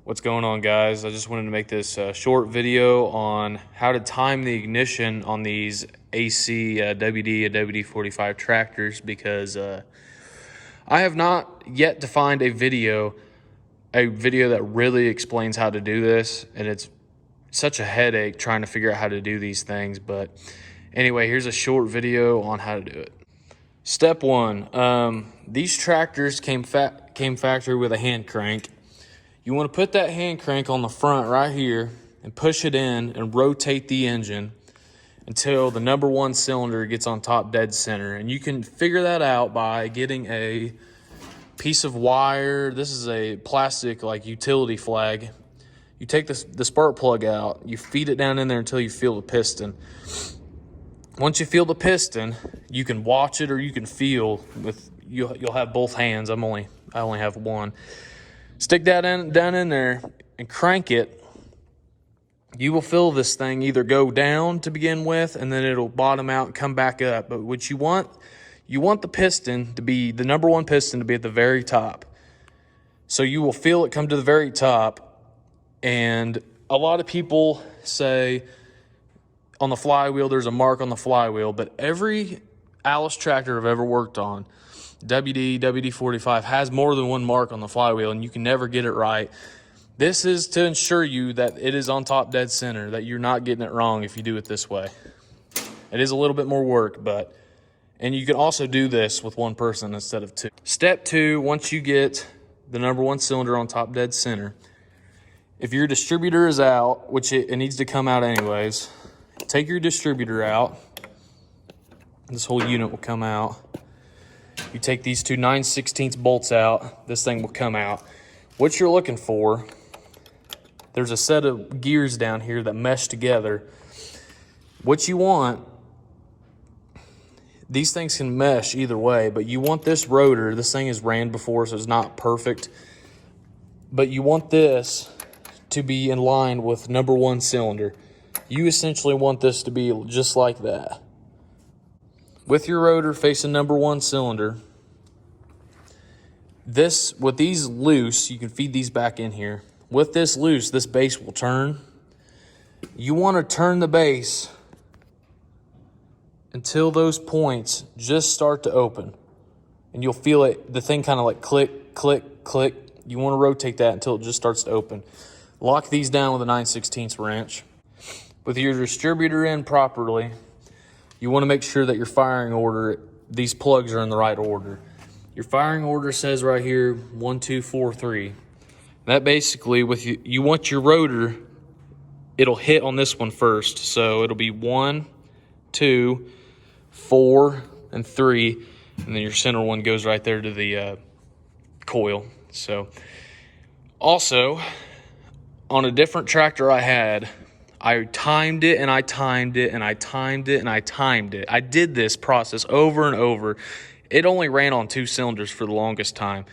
What's going on, guys? I just wanted to make this short video on how to time the ignition on these AC WD and Wd45 tractors, because I have not yet to find a video that really explains how to do this, and it's such a headache trying to figure out how to do these things. But anyway, here's a short video on how to do it. Step one, these tractors came factory with a hand crank. You want to put that hand crank on the front right here and push it in and rotate the engine until the number one cylinder gets on top dead center. And you can figure that out by getting a piece of wire. This is a plastic like utility flag. You take the spark plug out, you feed it down in there until you feel the piston. Once you feel the piston, you can watch it or you can feel with you'll have both hands. I only have one. Stick that down in there and crank it. You will feel this thing either go down to begin with, and then it'll bottom out and come back up. But what you want the piston to be, the number one piston to be at the very top. So you will feel it come to the very top. And a lot of people say on the flywheel, there's a mark on the flywheel, but every Allis tractor I've ever worked on, WD, WD45, has more than one mark on the flywheel, and you can never get it right. This is to ensure you that it is on top dead center, that you're not getting it wrong if you do it this way. It is a little bit more work, and you can also do this with one person instead of two. Step two, once you get the number one cylinder on top dead center, if your distributor is out, which it needs to come out anyways, take your distributor out. This whole unit will come out. You take these two 9/16 bolts out, this thing will come out. What you're looking for, there's a set of gears down here that mesh together. What you want, these things can mesh either way, but you want this rotor, this thing is ran before, so it's not perfect, but you want this to be in line with number one cylinder. You essentially want this to be just like that. With your rotor facing number one cylinder, with these loose, you can feed these back in here. With this loose, this base will turn. You want to turn the base until those points just start to open. And you'll feel it, the thing kind of like click, click, click. You want to rotate that until it just starts to open. Lock these down with a 9/16 wrench. With your distributor in properly, you want to make sure that your firing order, these plugs are in the right order. Your firing order says right here 1, 2, 4, 3. That basically, you want your rotor, it'll hit on this one first. So it'll be 1, 2, 4, and 3, and then your center one goes right there to the coil. So also, on a different tractor I timed it and I timed it and I timed it and I timed it. I did this process over and over. It only ran on 2 cylinders for the longest time.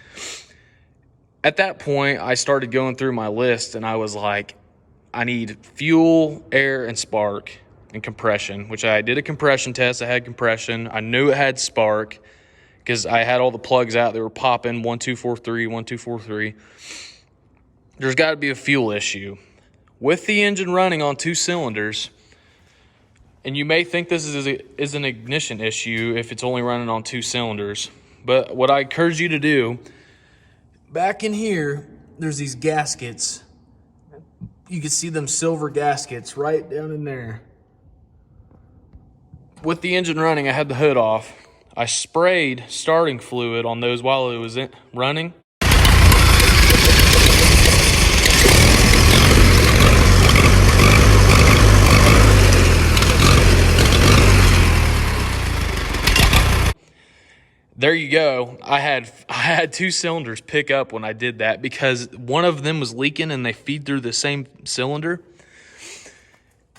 At that point, I started going through my list and I was like, I need fuel, air, and spark, and compression, which I did a compression test. I had compression. I knew it had spark because I had all the plugs out. They were popping 1, 2, 4, 3, 1, 2, 4, 3. There's got to be a fuel issue. With the engine running on 2 cylinders, and you may think this is an ignition issue if it's only running on 2 cylinders, but what I encourage you to do, back in here, there's these gaskets. You can see them silver gaskets right down in there. With the engine running, I had the hood off. I sprayed starting fluid on those while it was running. There you go. I had 2 cylinders pick up when I did that because one of them was leaking and they feed through the same cylinder.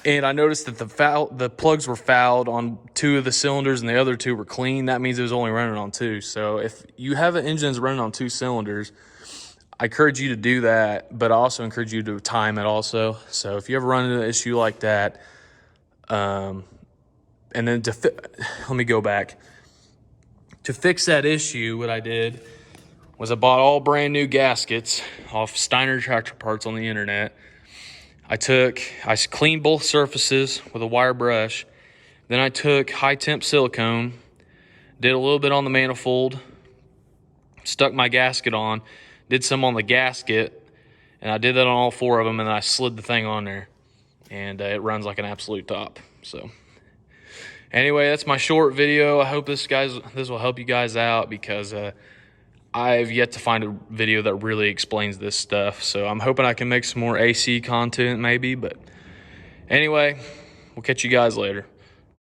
And I noticed that the plugs were fouled on 2 of the cylinders and the other 2 were clean. That means it was only running on 2. So if you have an engine that's running on 2 cylinders, I encourage you to do that, but I also encourage you to time it also. So if you ever run into an issue like that, and then let me go back. To fix that issue, what I did was I bought all brand new gaskets off Steiner Tractor Parts on the internet. I cleaned both surfaces with a wire brush. Then I took high temp silicone, did a little bit on the manifold, stuck my gasket on, did some on the gasket, and I did that on all 4 of them, and then I slid the thing on there, and it runs like an absolute top. So anyway, that's my short video. I hope this will help you guys out, because I've yet to find a video that really explains this stuff. So I'm hoping I can make some more AC content maybe, but anyway, we'll catch you guys later.